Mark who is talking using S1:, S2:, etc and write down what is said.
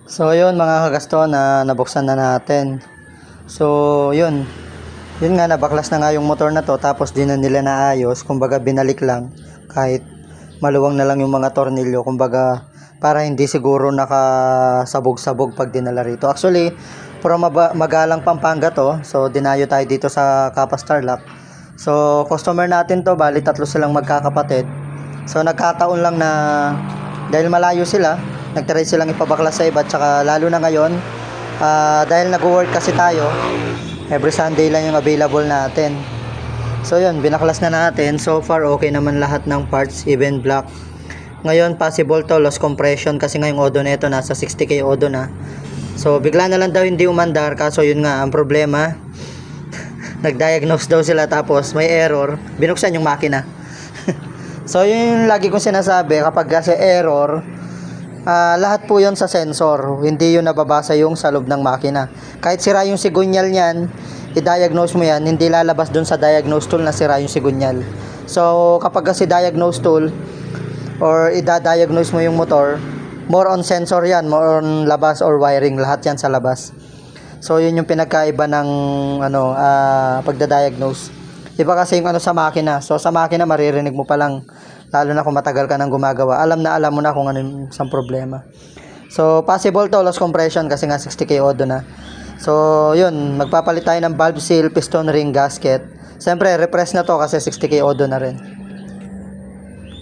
S1: So yun mga kagasto na nabuksan na natin. So yun. Yun nga, nabaklas na nga yung motor na to, tapos di na nila naayos. Kumbaga binalik lang kahit maluwang na lang yung mga tornilyo. Kumbaga para hindi siguro nakasabog-sabog pag dinala rito. Actually from Magalang, Pampanga to. So dinayo tayo dito sa Kapas Tarlac. So customer natin to, bali tatlo silang magkakapatid. So nagkataon lang na dahil malayo sila, nagtry silang ipabaklas sa iba. Tsaka lalo na ngayon, dahil nag-work kasi tayo, every Sunday lang yung available natin. So yun, binaklas na natin. So far okay naman lahat ng parts, even block. Ngayon possible to loss compression kasi ngayong odo nito nasa 60k odo na. So bigla na lang daw hindi umandar, kaso yun nga ang problema. Nag-diagnose daw sila tapos may error, binuksan yung makina. So yun yung lagi kong sinasabi, kapag kasi error, lahat po yun sa sensor, hindi yun nababasa yung sa loob ng makina. Kahit sira yung sigunyal niyan, i-diagnose mo yan, hindi lalabas dun sa diagnose tool na sira yung sigunyal. So kapag kasi diagnose tool or i-diagnose mo yung motor, more on sensor yan, more on labas or wiring, lahat yan sa labas. So yun yung pinagkaiba ng pagda-diagnose. Iba kasi yung sa makina. So sa makina maririnig mo pa lang, lalo na kung matagal ka nang gumagawa. Alam mo na kung ano yung isang problema. So possible to loss compression kasi nga 60k odo na. So yun, magpapalit tayo ng valve seal, piston ring, gasket. Siyempre repress na to kasi 60k odo na rin.